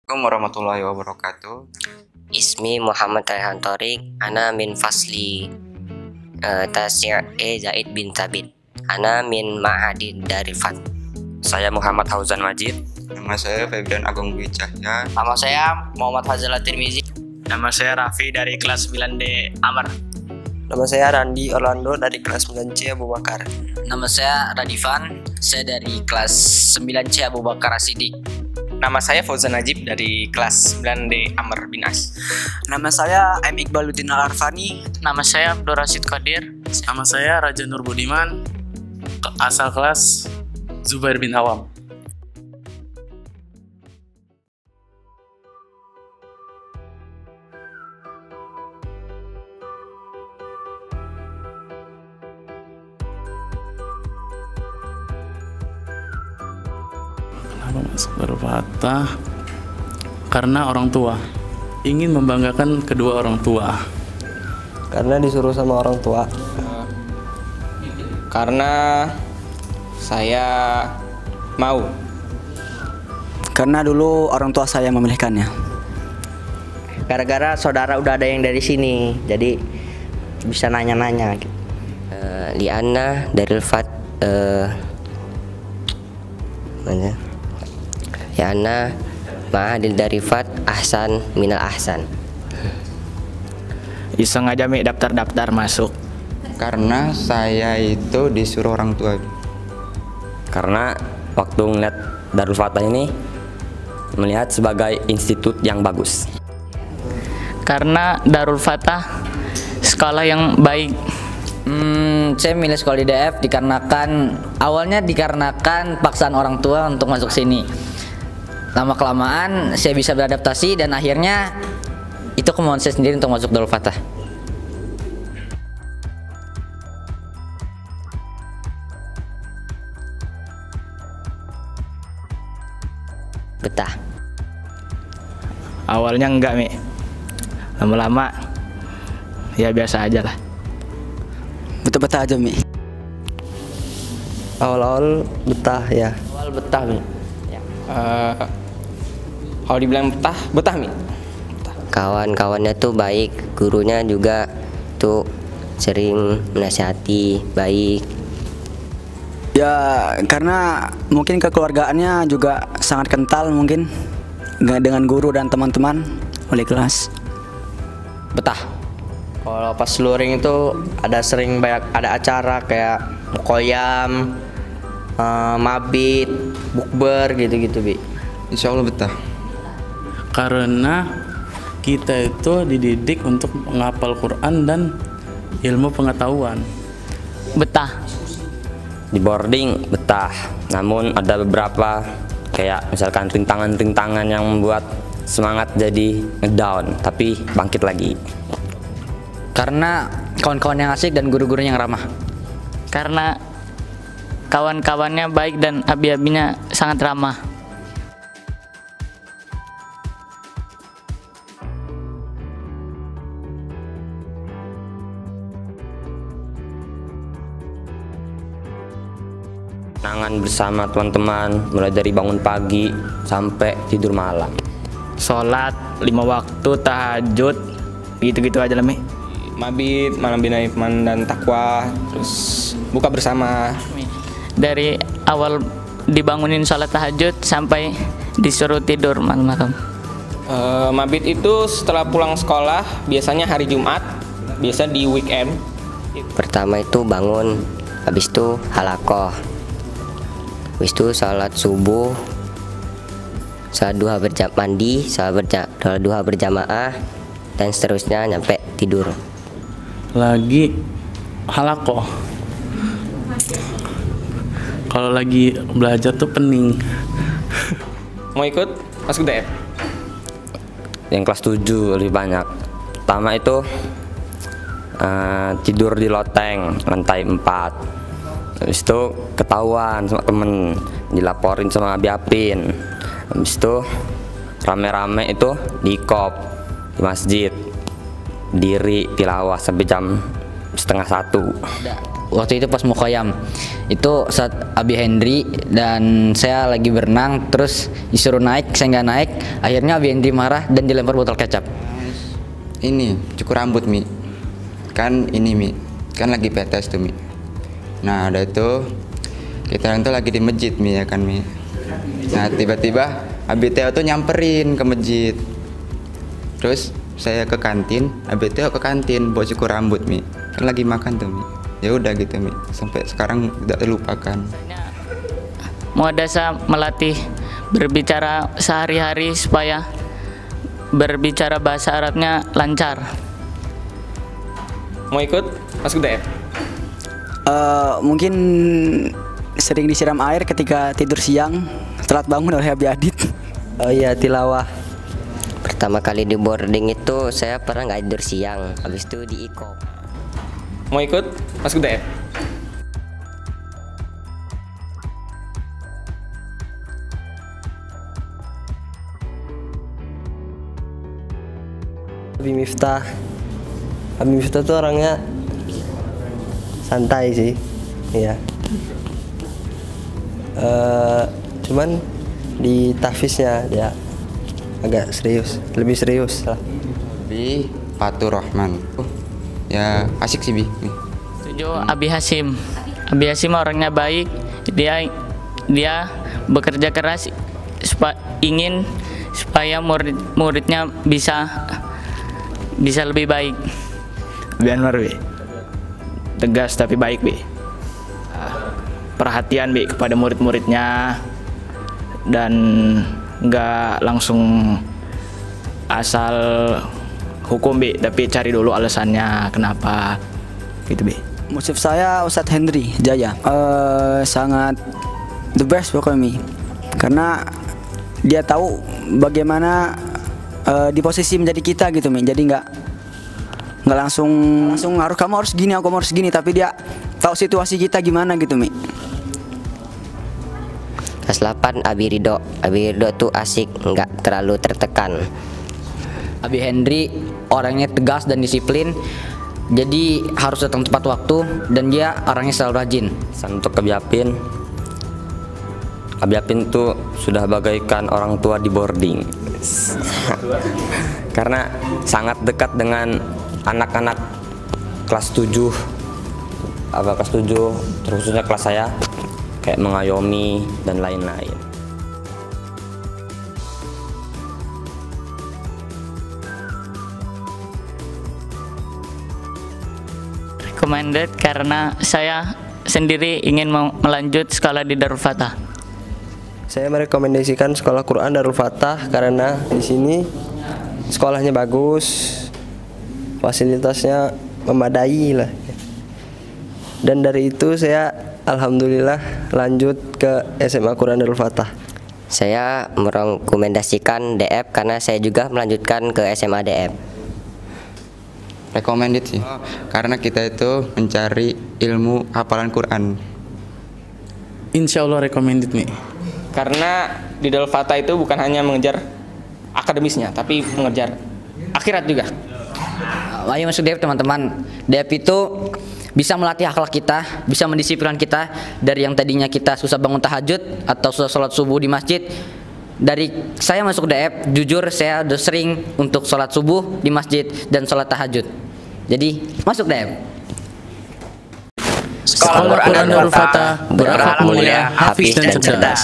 Assalamualaikum warahmatullahi wabarakatuh. Ismi Muhammad Raihan Thorik, ana min fasli Tasir Zaid bin Thabit. Ana min Ma'hadin Darifat. Saya Muhammad Hauzan Majid. Nama saya Febrian Agung Dwi Cahya. Nama saya Muhammad Fazal Tirmizi. Nama saya Raffi dari kelas 9D Amr. Nama saya Randi Orlando dari kelas 9C Abu Bakar. Nama saya Radifan, saya dari kelas 9C Abu Bakar Asidik. Nama saya Fauzan Najib dari kelas 9D Amr bin As. Nama saya M. Iqbaluddin Al-Arfani. Nama saya Abdul Rashid Qadir. Nama saya Raja Nur Budiman, asal kelas Zubair bin Awam. Kenapa masuk Darul Fatah? Karena orang tua ingin membanggakan kedua orang tua. Karena disuruh sama orang tua. Karena saya mau. Karena dulu orang tua saya memilihkannya. Gara-gara saudara udah ada yang dari sini, jadi bisa nanya-nanya gitu. Liana Darul Fat mana? Liana Ma'hadin Darifat ahsan minal ahsan. Iseng aja Mi daftar-daftar masuk. Karena saya itu disuruh orang tua. Karena waktu ngeliat Darul Fatah ini melihat sebagai institut yang bagus. Karena Darul Fatah sekolah yang baik. Saya milih sekolah di DF awalnya dikarenakan paksaan orang tua untuk masuk sini. Lama-kelamaan saya bisa beradaptasi dan akhirnya itu kemauan saya sendiri untuk masuk Darul Fatah. Betah. Awalnya enggak Mi, lama-lama ya biasa aja lah. Betah-betah aja Mi. Awal-awal betah ya. Awal betah Mi. Kalau dibilang betah Mi. Kawan-kawannya tuh baik, gurunya juga tuh sering menasihati, baik. Ya karena mungkin kekeluargaannya juga sangat kental mungkin dengan guru dan teman-teman oleh kelas. Betah. Kalau pas luring itu ada acara kayak mukoyam, mabit, bukber gitu-gitu Bi. Insya Allah betah. Karena kita itu dididik untuk menghafal Quran dan ilmu pengetahuan. Betah. Di boarding betah, namun ada beberapa kayak misalkan rintangan-rintangan yang membuat semangat jadi ngedown, tapi bangkit lagi. Karena kawan-kawan yang asik dan guru-gurunya yang ramah. Karena kawan-kawannya baik dan abi-abinya sangat ramah. Kenangan bersama teman-teman mulai dari bangun pagi sampai tidur malam. Sholat 5 waktu, tahajud, gitu-gitu aja lah Mi. Mabit, malam bina iman dan takwa, terus buka bersama. Dari awal dibangunin sholat tahajud sampai disuruh tidur malam-malam. Mabit itu setelah pulang sekolah, biasanya hari Jumat, biasa di weekend. Pertama itu bangun, habis itu halakoh, habis itu sholat subuh, sholat duha mandi, sholat duha berjamaah, dan seterusnya nyampe tidur. Lagi halakoh. Kalau lagi belajar tuh pening. Mau ikut? Masuk DF? Yang kelas 7 lebih banyak. Pertama itu tidur di loteng lantai 4. Habis itu ketahuan sama temen, dilaporin sama Biapin. Habis itu rame-rame itu di kop di masjid, diri tilawah sampai jam 12:30. waktu itu pas mukhoyam. Itu saat Abi Hendri dan saya lagi berenang, terus disuruh naik, saya nggak naik. Akhirnya Abi Hendri marah dan dilempar botol kecap. Ini cukur rambut Mi. Kan ini Mi, kan lagi PTS tuh Mi. Nah udah itu kita tuh lagi di masjid Mi ya kan Mi. Nah tiba-tiba Abi Teo tuh nyamperin ke masjid. Terus saya ke kantin, Abi Teo ke kantin buat cukur rambut Mi. Kan lagi makan tuh Mi. Ya udah gitu Mi, sampai sekarang tidak terlupakan. Muadasa melatih berbicara sehari-hari supaya berbicara bahasa Arabnya lancar. Mau ikut masuk DF? Mungkin sering disiram air ketika tidur siang, telat bangun oleh Abi Adit. Oh iya, tilawah. Pertama kali di boarding itu saya pernah nggak tidur siang, habis itu di IKO. Mau ikut masuk DF? Abi Miftah. Abi Miftah tuh orangnya santai sih, iya. Cuman di tahfiznya dia agak serius, lebih serius lah. Bi Fatur Rahman. Ya asik sih Bi. Setuju. Abi Hasim. Abi Hasim orangnya baik. Dia bekerja keras ingin supaya muridnya bisa lebih baik. Abi Anwar Bi, tegas tapi baik Bi, perhatian Bi kepada murid-muridnya dan nggak langsung asal hukum Bi, tapi cari dulu alasannya kenapa gitu Bi. Musuh saya Ustadz Hendri Jaya, sangat the best pokoknya Mi, karena dia tahu bagaimana di posisi menjadi kita gitu Mi. Jadi nggak langsung harus kamu harus gini, aku harus gini, tapi dia tahu situasi kita gimana gitu Mi. Kelas 8 Abi Ridho. Abi Ridho tuh asik, nggak terlalu tertekan. Abi Hendri orangnya tegas dan disiplin, jadi harus datang tepat waktu dan dia orangnya selalu rajin. Untuk Abi Apin tuh sudah bagaikan orang tua di boarding. Karena sangat dekat dengan anak-anak kelas 7, terkhususnya kelas saya, kayak mengayomi dan lain-lain. Recommended karena saya sendiri ingin melanjut sekolah di Darul Fatah. Saya merekomendasikan sekolah Quran Darul Fatah karena di sini sekolahnya bagus, fasilitasnya memadai lah. Dan dari itu saya alhamdulillah lanjut ke SMA Quran Darul Fatah. Saya merekomendasikan DF karena saya juga melanjutkan ke SMA DF. Recommended sih, karena kita itu mencari ilmu hafalan Quran. Insya Allah recommended nih. Karena di Darul Fatah itu bukan hanya mengejar akademisnya, tapi mengejar akhirat juga. Ayo masuk DF teman-teman. DF itu bisa melatih akhlak kita, bisa mendisiplinkan kita dari yang tadinya kita susah bangun tahajud atau susah sholat subuh di masjid. Dari saya masuk DF, jujur saya udah sering untuk sholat subuh di masjid dan sholat tahajud. Jadi masuk DF. Sekolah Quran Darul Fatah, berakhlak mulia, hafiz dan cerdas.